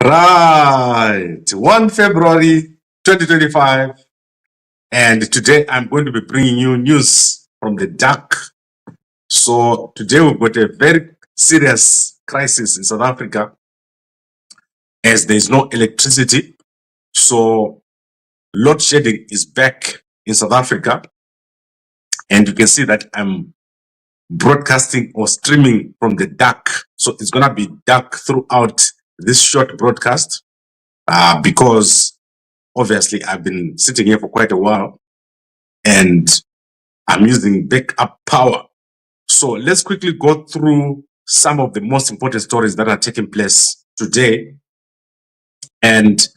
Right, 1 February 2025, and today I'm going to be bringing you news from the dark. So today we've got a very serious crisis in South Africa as there's no electricity. So load shedding is back in South Africa, and you can see that I'm broadcasting or streaming from the dark. So it's gonna be dark throughout this short broadcast because obviously I've been sitting here for quite a while and I'm using backup power. So let's quickly go through some of the most important stories that are taking place today. And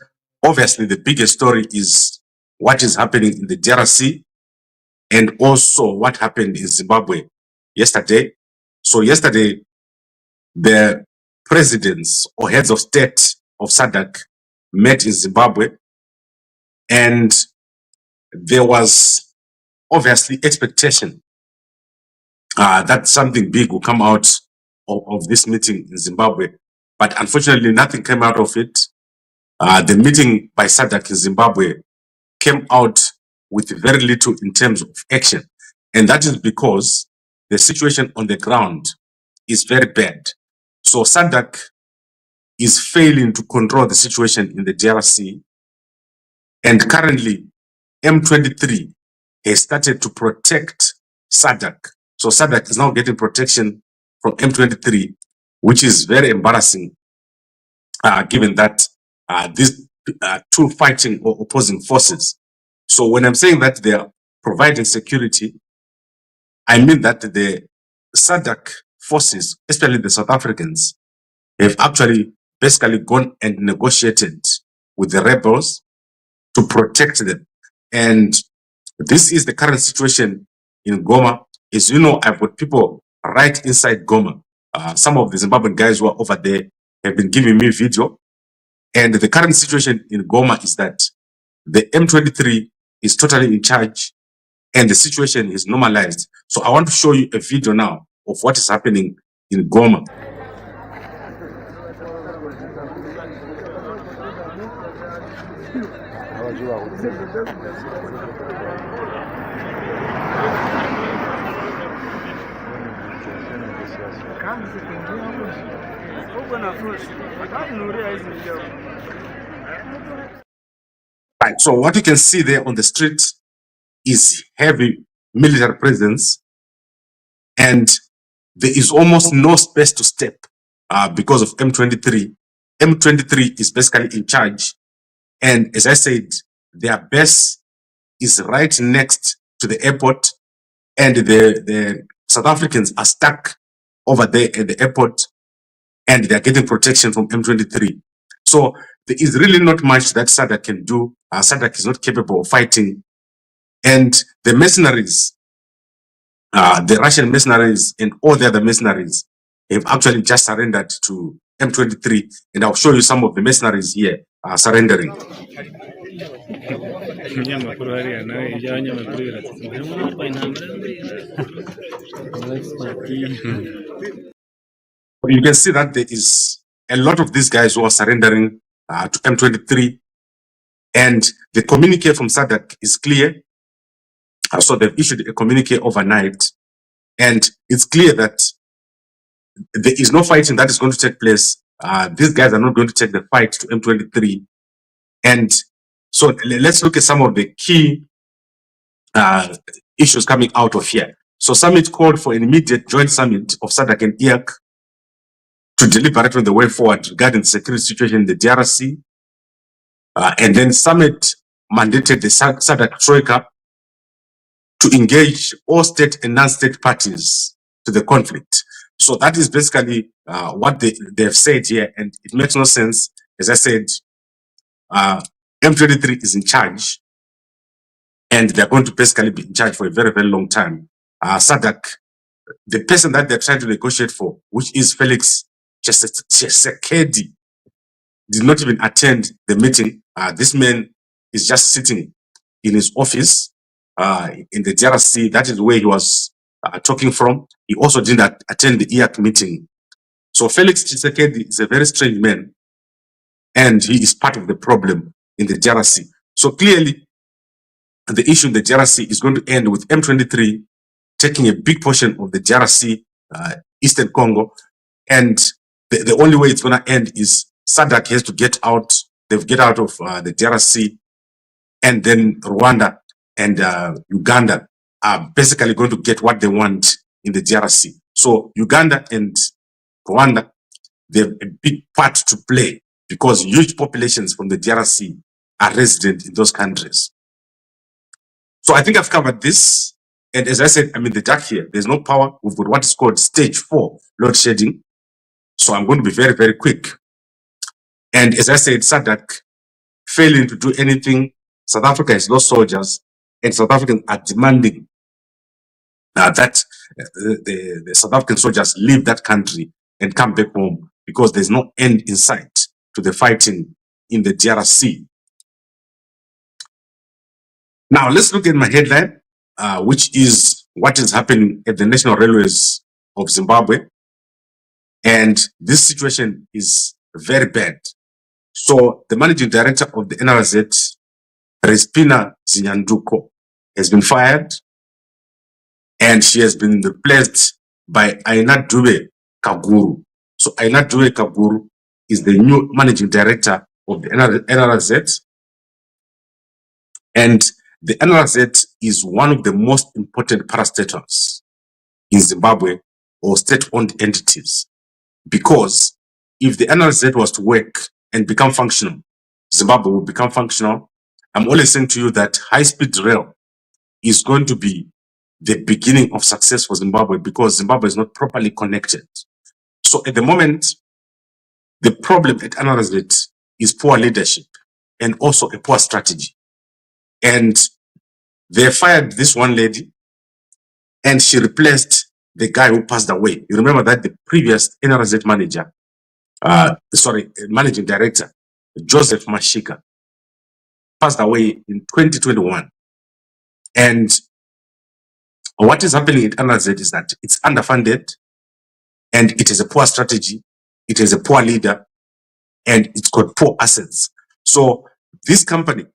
obviously the biggest story is what is happening in the DRC and also what happened in Zimbabwe yesterday. So yesterday, the presidents or heads of state of SADC met in Zimbabwe, and there was obviously expectation that something big will come out of this meeting in Zimbabwe, but unfortunately nothing came out of it. The meeting by SADC in Zimbabwe came out with very little in terms of action, and that is because the situation on the ground is very bad. So SADC is failing to control the situation in the DRC, and currently M23 has started to protect SADC. So SADC is now getting protection from M23, which is very embarrassing, given that these two fighting or opposing forces. So when I'm saying that they are providing security, I mean that the SADC forces, especially the South Africans, have actually basically gone and negotiated with the rebels to protect them. And this is the current situation in Goma. As you know, I've got people right inside Goma. Some of the Zimbabwean guys who are over there have been giving me video. And the current situation in Goma is that the M23 is totally in charge and the situation is normalized. So I want to show you a video now of what is happening in Goma. Right, so what you can see there on the street is heavy military presence, and there is almost no space to step because of M23. M23 is basically in charge, and as I said, their base is right next to the airport, and the South Africans are stuck over there at the airport, and they're getting protection from M23. So there is really not much that SADC can do. SADC is not capable of fighting. And the mercenaries, the Russian mercenaries and all the other mercenaries have actually just surrendered to M23. And I'll show you some of the mercenaries here surrendering. You can see that there is a lot of these guys who are surrendering to M23, and the communique from SADC is clear. So they've issued a communique overnight, and it's clear that there is no fighting that is going to take place. These guys are not going to take the fight to M23. And so let's look at some of the key issues coming out of here. So summit called for an immediate joint summit of SADC and IAC to deliberate on the way forward regarding the security situation in the DRC. And then summit mandated the SADC Troika to engage all state and non-state parties to the conflict. So that is basically what they have said here, and it makes no sense. As I said, M23 is in charge, and they're going to basically be in charge for a very, very long time. SADC, the person that they're trying to negotiate for, which is Felix Tshisekedi, did not even attend the meeting. This man is just sitting in his office in the DRC. That is where he was talking from. He also didn't attend the IAC meeting. So Felix Tshisekedi is a very strange man. and he is part of the problem in the DRC. So clearly, the issue in the DRC is going to end with M23 taking a big portion of the DRC, Eastern Congo, and the only way it's going to end is SADC has to get out. They've get out of the DRC, and then Rwanda and Uganda are basically going to get what they want in the DRC. So Uganda and Rwanda, they have a big part to play because huge populations from the DRC are resident in those countries. So I think I've covered this. And as I said, I'm in the dark here. There's no power. We've got what is called stage 4 load shedding. So I'm going to be very, very quick. And as I said, SADC failing to do anything. South Africa has lost soldiers, and South Africans are demanding that the South African soldiers leave that country and come back home because there's no end in sight to the fighting in the DRC. Now, let's look at my headline, which is what is happening at the National Railways of Zimbabwe. And this situation is very bad. So the managing director of the NRZ, Respinah Zinyanduko, has been fired, and she has been replaced by Ainah Dube Kaguru. So Ainah Dube Kaguru is the new managing director of the NRZ. And the NRZ is one of the most important parastatals in Zimbabwe, or state-owned entities, because if the NRZ was to work and become functional, Zimbabwe will become functional. I'm always saying to you that high-speed rail is going to be the beginning of success for Zimbabwe because Zimbabwe is not properly connected. So at the moment, the problem at NRZ is poor leadership and also a poor strategy. And they fired this one lady, and she replaced the guy who passed away. You remember that the previous NRZ manager, managing director, Joseph Mashika, passed away in 2021. And what is happening at NRZ is that it's underfunded, and it is a poor strategy, it is a poor leader, and it's got poor assets. So this company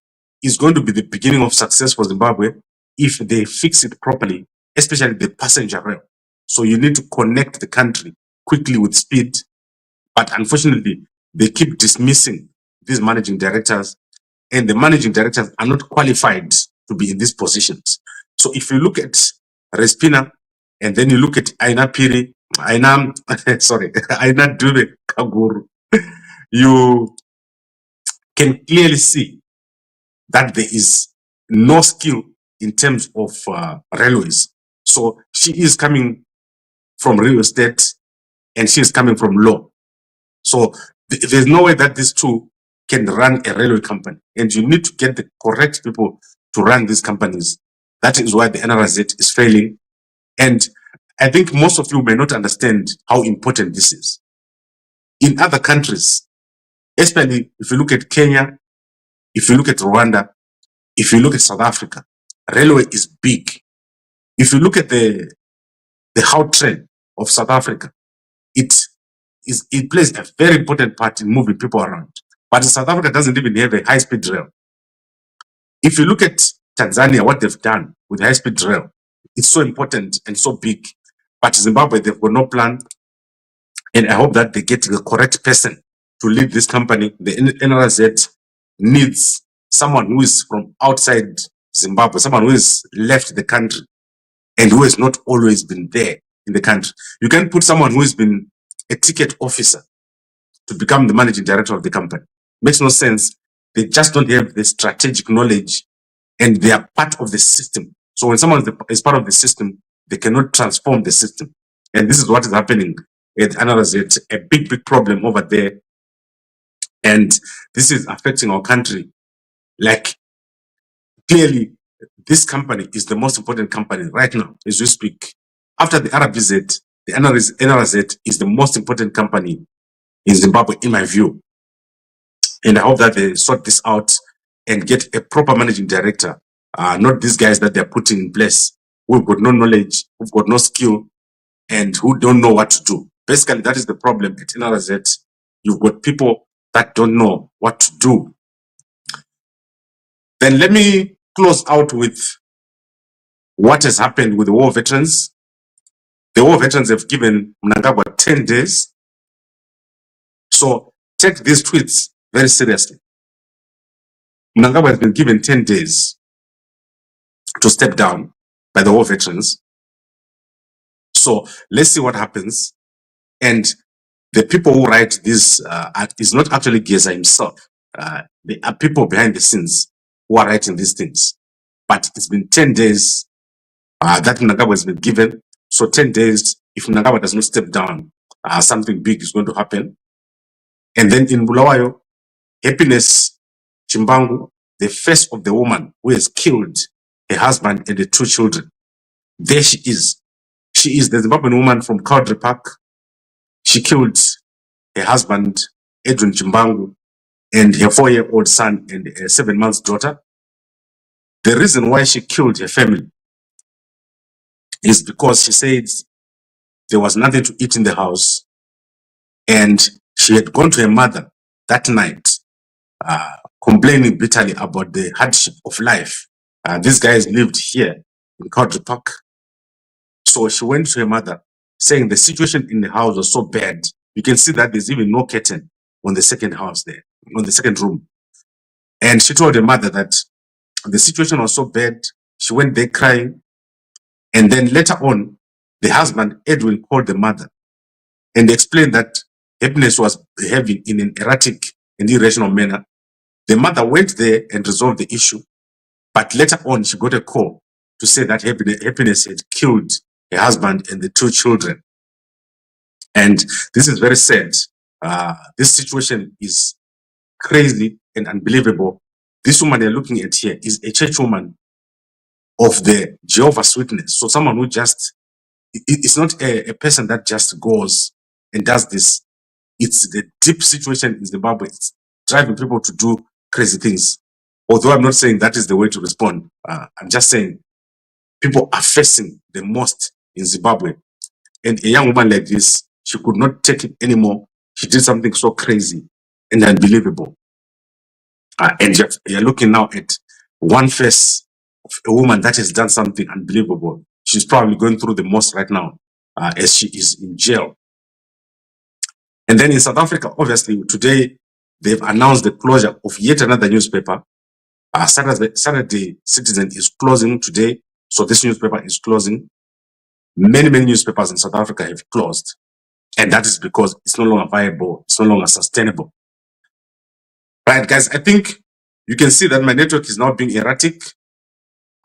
is going to be the beginning of success for Zimbabwe if they fix it properly, especially the passenger rail. So you need to connect the country quickly with speed. But unfortunately, they keep dismissing these managing directors, and the managing directors are not qualified to be in these positions. So if you look at Respinah, and then you look at Ainah Dube Kaguru, you can clearly see that there is no skill in terms of railways. So she is coming from real estate, and she is coming from law. So there's no way that these two can run a railway company, and you need to get the correct people to run these companies. That is why the NRZ is failing. And I think most of you may not understand how important this is. In other countries, especially if you look at Kenya, if you look at Rwanda, if you look at South Africa, railway is big. If you look at the Cowdray of South Africa, it plays a very important part in moving people around. But South Africa doesn't even have a high-speed rail. If you look at Tanzania, what they've done with high-speed rail, it's so important and so big. But Zimbabwe, they've got no plan. And I hope that they get the correct person to lead this company. The NRZ needs someone who is from outside Zimbabwe, someone who has left the country and who has not always been there in the country. You can put someone who has been a ticket officer to become the managing director of the company. Makes no sense. They just don't have the strategic knowledge, and they are part of the system. So when someone is part of the system, they cannot transform the system. And this is what is happening at NRZ, a big, big problem over there. And this is affecting our country. Like, clearly, this company is the most important company right now as we speak. After the RBZ, the NRZ is the most important company in Zimbabwe, in my view. And I hope that they sort this out and get a proper managing director, not these guys that they're putting in place who've got no knowledge, who've got no skill, and who don't know what to do. Basically, that is the problem at NRZ. You've got people that don't know what to do. Then let me close out with what has happened with the war veterans. The war veterans have given Mnangagwa 10 days. So take these tweets very seriously. Mnangagwa has been given 10 days to step down by the war veterans. So let's see what happens. And the people who write this is not actually Geza himself. There are people behind the scenes who are writing these things. But it's been 10 days that Mnangagwa has been given. So 10 days, if Mnangagwa does not step down, something big is going to happen. And then in Bulawayo, Hapiness Chimbangu, the face of the woman who has killed her husband and the 2 children. There she is. She is the Zimbabwean woman from Cowdray Park. She killed her husband, Edwin Chimbangu, and her 4-year-old son and a 7-month daughter. The reason why she killed her family is because she said there was nothing to eat in the house, and she had gone to her mother that night, complaining bitterly about the hardship of life. These guys lived here in Cowdray Park. So she went to her mother saying the situation in the house was so bad. You can see that there's even no curtain on the second house there, on the second room. And she told her mother that the situation was so bad. She went there crying. And then later on, the husband, Edwin, called the mother and explained that Hapiness was behaving in an erratic and irrational manner. The mother went there and resolved the issue. But later on, she got a call to say that Hapiness had killed her husband and the 2 children. And this is very sad. This situation is crazy and unbelievable. This woman you're looking at here is a church woman of the Jehovah's Witness. So someone who just, it's not a person that just goes and does this. It's the deep situation in Zimbabwe. It's driving people to do crazy things. Although I'm not saying that is the way to respond. I'm just saying people are facing the most in Zimbabwe. And a young woman like this, she could not take it anymore. She did something so crazy and unbelievable. And you're looking now at one face of a woman that has done something unbelievable. She's probably going through the most right now as she is in jail. And then in South Africa, obviously, today, they've announced the closure of yet another newspaper. Sartuday Citizen is closing today. So this newspaper is closing. Many newspapers in South Africa have closed. And that is because it's no longer viable. It's no longer sustainable. Right, guys, I think you can see that my network is now being erratic.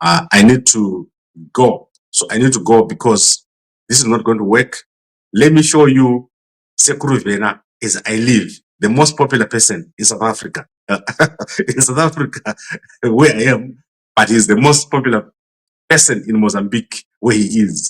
I need to go. So I need to go because this is not going to work. Let me show you Sekuru Vena as I live, the most popular person in South Africa. In South Africa, where I am, but he's the most popular person in Mozambique, where he is.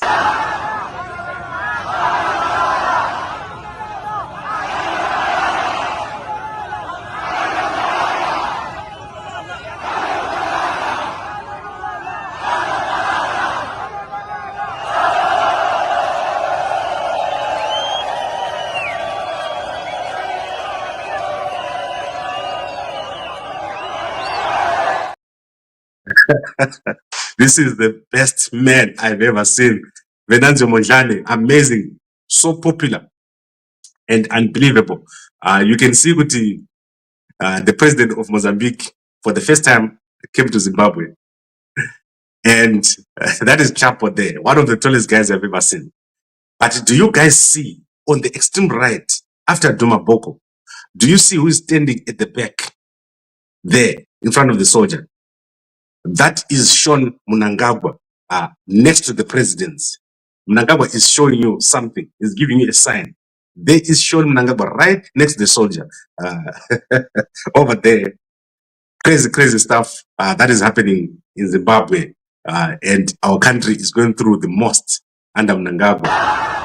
This is the best man I've ever seen. Venancio Mondlane, amazing, so popular and unbelievable. You can see with the president of Mozambique for the first time came to Zimbabwe. And that is Chapo there, one of the tallest guys I've ever seen. But do you guys see on the extreme right, after Duma Boko, do you see who is standing at the back there in front of the soldier? That is Sean Mnangagwa next to the presidents. Mnangagwa is showing you something, is giving you a sign. There is Sean Mnangagwa right next to the soldier. Over there. Crazy stuff that is happening in Zimbabwe. And our country is going through the most under Mnangagwa.